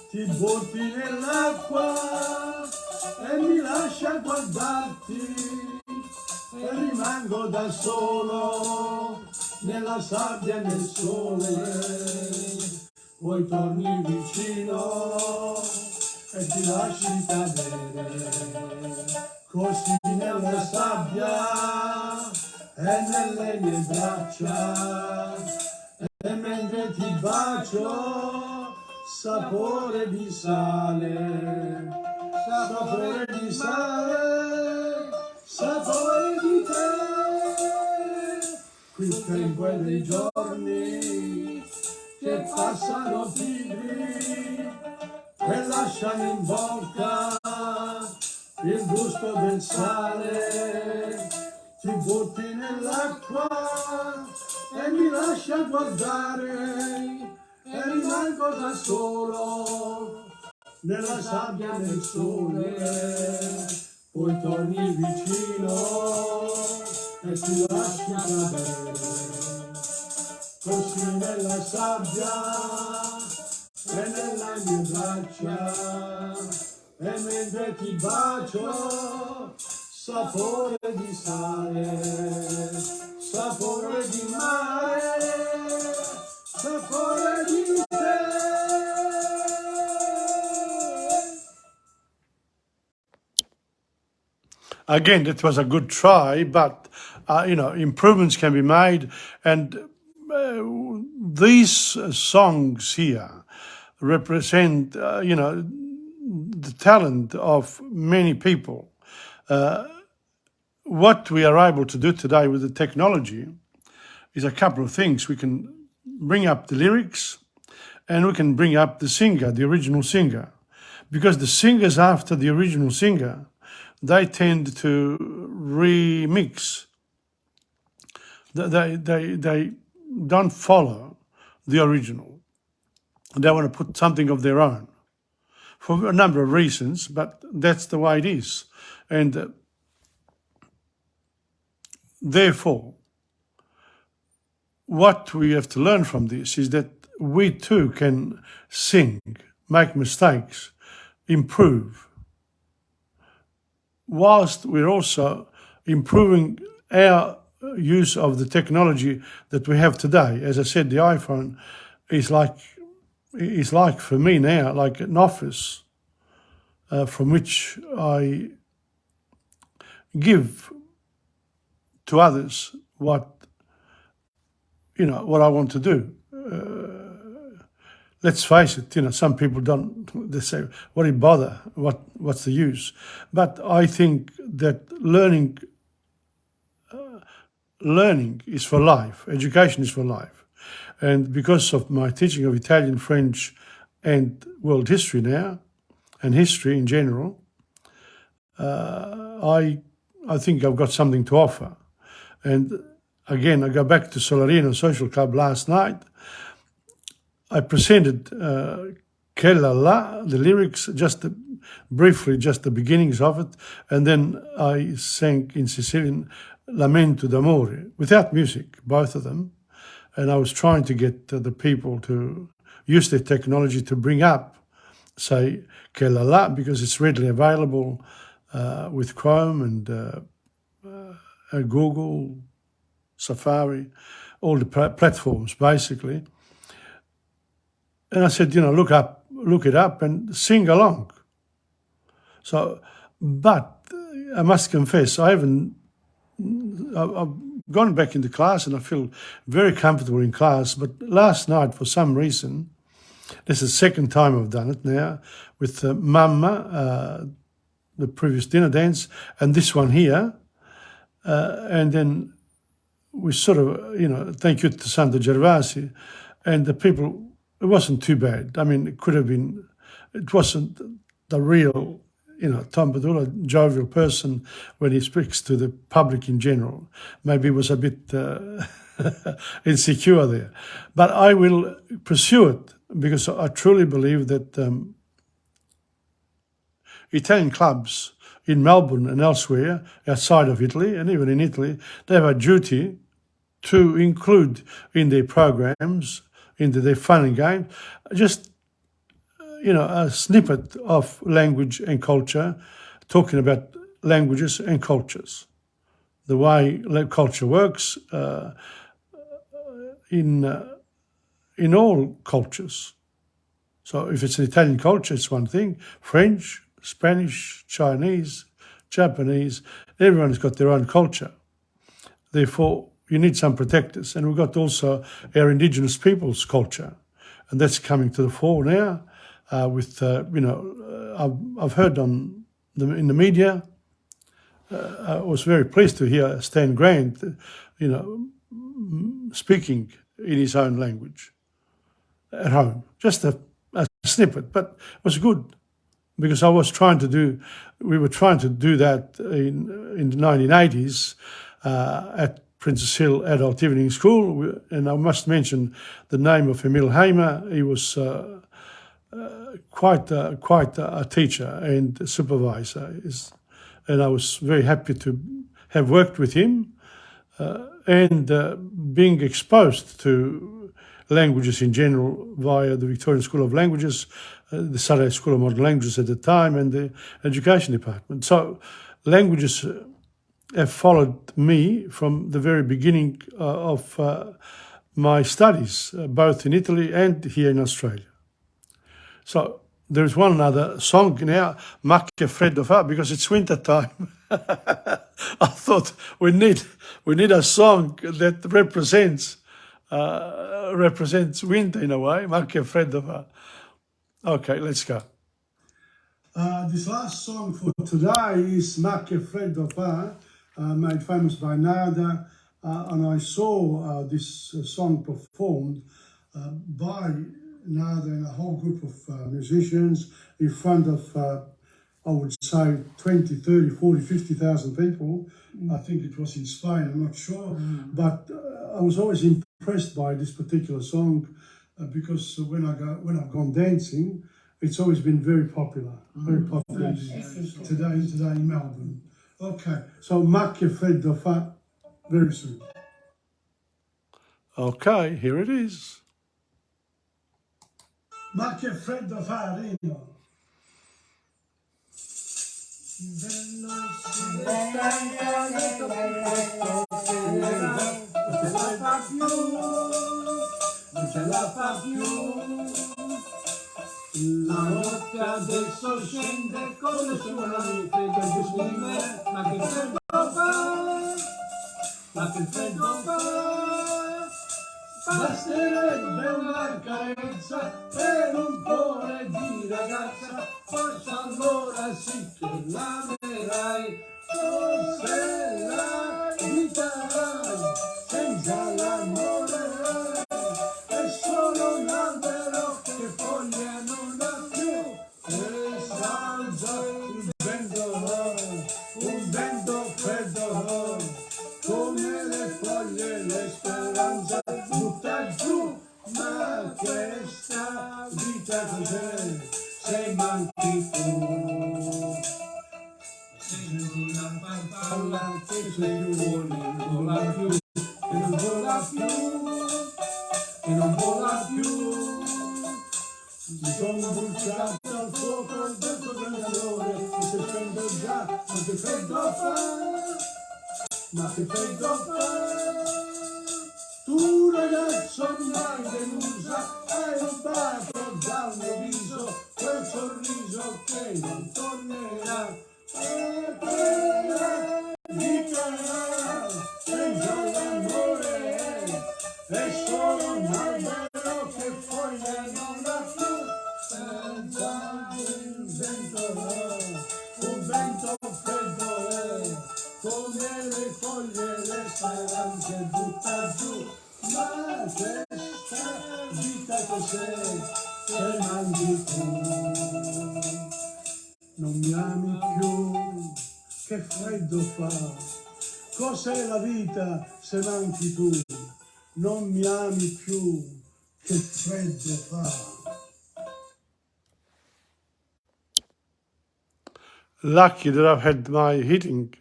B: ti butti nell'acqua e mi lascia guardarti e rimango da solo nella sabbia e nel sole. Poi torni vicino e ti lasci cadere così nella sabbia e nelle mie braccia, e mentre ti bacio sapore di sale, sapore di sale, sapore di te. Qui tempo è dei giorni che passano pigri e lasciano in bocca il gusto del sale. Ti butti nell'acqua e mi lascia guardare e rimango da solo nella sabbia nel sole. Poi torni vicino e ti lasci cadere così nella sabbia e nelle mie braccia, e mentre ti bacio sapore di sale, sapore di mare, sapore di te.
A: Again, it was a good try, but improvements can be made, and these songs here represent the talent of many people. What we are able to do today with the technology is a couple of things. We can bring up the lyrics and we can bring up the singer, the original singer, because the singers after the original singer, they tend to remix. They don't follow the original. They want to put something of their own for a number of reasons, but that's the way it is. And therefore, what we have to learn from this is that we too can sing, make mistakes, improve, whilst we're also improving our use of the technology that we have today. As I said, the iPhone is like for me now, like an office from which I give to others what I want to do. Let's face it, some people don't, they say, what do you bother? What's the use? But I think that learning is for life. Education is for life. And because of my teaching of Italian, French, and world history now, and history in general, I think I've got something to offer. And again, I go back to Solarino Social Club last night. I presented Che la la, the lyrics, briefly, just the beginnings of it, and then I sang in Sicilian Lamento d'amore, without music, both of them. And I was trying to get the people to use their technology to bring up, say, Che la la, because it's readily available with Chrome and Google, Safari, all the platforms, basically. And I said, look it up and sing along. So, but I must confess, I've gone back into class and I feel very comfortable in class. But last night, for some reason, this is the second time I've done it now, with Mamma, the previous dinner dance, and this one here. And then we sort of, thank you to Santa Gervasi, and the people. It wasn't too bad. I mean, it wasn't the real, TomPadula, jovial person when he speaks to the public in general. Maybe he was a bit insecure there. But I will pursue it because I truly believe that Italian clubs in Melbourne and elsewhere, outside of Italy, and even in Italy, they have a duty to include in their programs, into their fun and games. Just, a snippet of language and culture, talking about languages and cultures, the way culture works in all cultures. So if it's an Italian culture, it's one thing. French, Spanish, Chinese, Japanese, everyone's got their own culture. Therefore, you need some protectors. And we've got also our Indigenous people's culture. And that's coming to the fore now with, I've heard in the media, I was very pleased to hear Stan Grant, speaking in his own language at home. Just a snippet, but it was good because we were trying to do that in the 1980s at Princess Hill Adult Evening School. And I must mention the name of Emil Hamer. He was quite a teacher and supervisor. And I was very happy to have worked with him and being exposed to languages in general via the Victorian School of Languages, the Saturday School of Modern Languages at the time, and the Education Department. So languages have followed me from the very beginning of my studies, both in Italy and here in Australia. So there's one other song now, Ma che freddo fa, because it's winter time. I thought we need a song that represents winter in a way. Ma che freddo fa. Okay, let's go. This last song for today is Ma che freddo fa, made famous by Nada, and I saw this song performed by Nada and a whole group of musicians in front of, I would say, 20, 30, 40, 50,000 people. I think it was in Spain, I'm not sure. But I was always impressed by this particular song because when I've gone dancing, it's always been very popular today in Melbourne. Okay, so Ma che freddo fa, very soon. Okay, here it is. Ma che freddo fa, Rino. Non ce la fa più, la notte adesso scende con le sue amiche giù di me, ma che freddo fa, ma che freddo fa, basterebbe una carezza per un cuore di ragazza, forse allora sì che l'amerai, forse la vita senza l'amore è solo un albero che foglie non ha più, e salza il vento, un vento freddo, come le foglie le speranze butta giù, ma questa vita cos'è se manchi tu? Sei una farfalla che sei un non vola più, e non vola più, e non vola più. Mi sono bruciato al fuoco dentro del calore, mi stai spento già, ma che freddo fa, ma che freddo fa. Tu ragazzo mai delusa, hai rubato dal mio viso quel sorriso che non tornerà, e quella vita senza l'amore è solo un albero che foglie non ha più, senza il vento, un vento freddo come le foglie le speranze butta giù, ma questa vita cos'è se mangi tu? Non mi ami più, che freddo fa, cos'è la vita se manchi tu? Non mi ami più, che freddo fa. Lucky that I've had my heating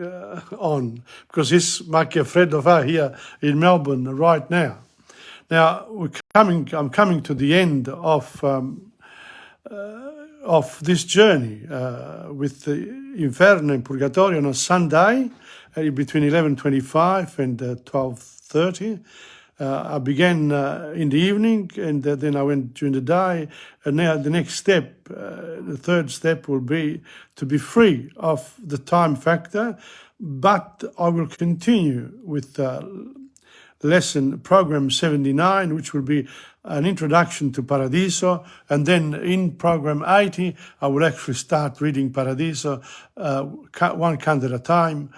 A: on, because it's Ma che freddo fa here in Melbourne right now. Now, we I'm coming to the end of this journey with the Inferno and Purgatorio on a Sunday between 11:25 and 12:30. I began in the evening, and then I went during the day. And now the next step, the third step, will be to be free of the time factor, but I will continue with lesson program 79, which will be an introduction to Paradiso, and then in program 80 I will actually start reading Paradiso one canto at a time,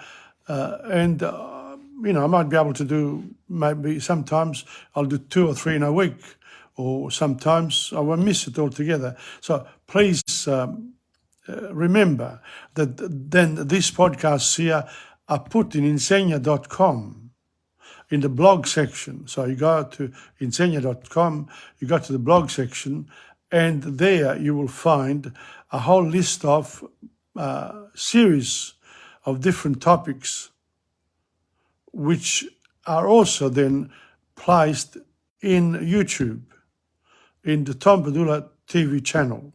A: and I might be able to do, maybe sometimes I'll do 2 or 3 in a week, or sometimes I will miss it altogether. So please remember that then these podcasts here are put in Insegna.com in the blog section. So you go to Insegna.com, you go to the blog section, and there you will find a whole list of series of different topics, which are also then placed in YouTube, in the TomPadulaTV channel.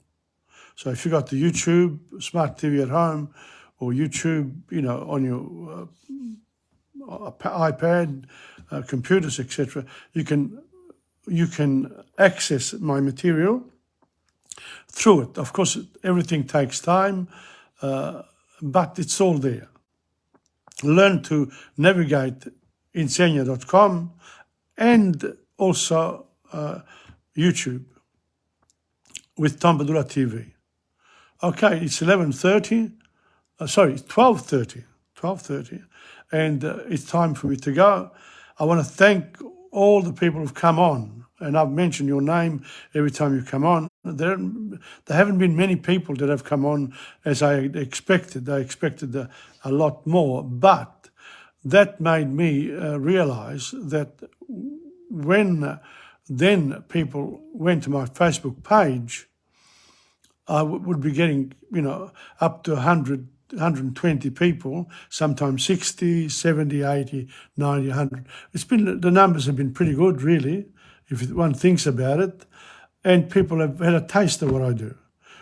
A: So if you got the YouTube smart TV at home, or YouTube, on your iPad, computers, etc., you can access my material through it. Of course, everything takes time, but it's all there. Learn to navigate Insegna.com and also YouTube with TomPadulaTV. Okay, it's 12:30, and it's time for me to go. I want to thank all the people who've come on, and I've mentioned your name every time you come on. There haven't been many people that have come on as I expected. I expected a lot more, but that made me realize that when then people went to my Facebook page, I would be getting, up to 100, 120 people, sometimes 60, 70, 80, 90, 100. The numbers have been pretty good, really, if one thinks about it. And people have had a taste of what I do.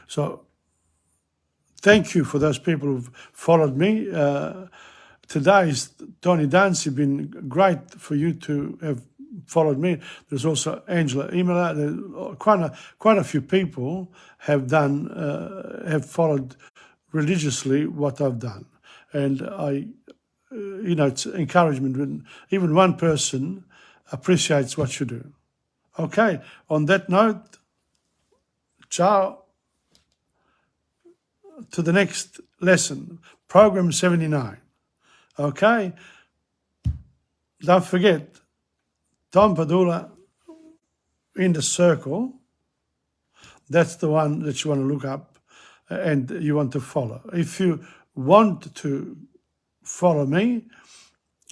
A: So thank you for those people who've followed me. Today's Tony Dante, been great for you to have followed me. There's also Angela Imola. Quite a few people have followed religiously what I've done, and it's encouragement when even one person appreciates what you do. Okay, on that note, ciao. To the next lesson, program 79. Okay, don't forget, Tom Padula in the circle, that's the one that you want to look up and you want to follow. If you want to follow me,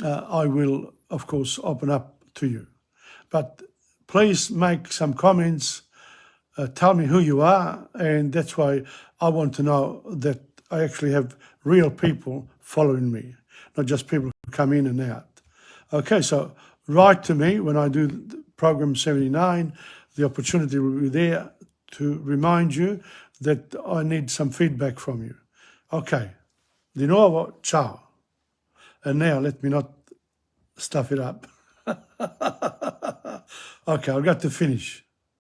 A: I will, of course, open up to you. But please make some comments, tell me who you are, and that's why I want to know that I actually have real people following me, not just people who come in and out. Okay, so write to me when I do program 79. The opportunity will be there to remind you that I need some feedback from you. Okay, di nuovo, ciao. And now let me not stuff it up. Okay, I've got to finish.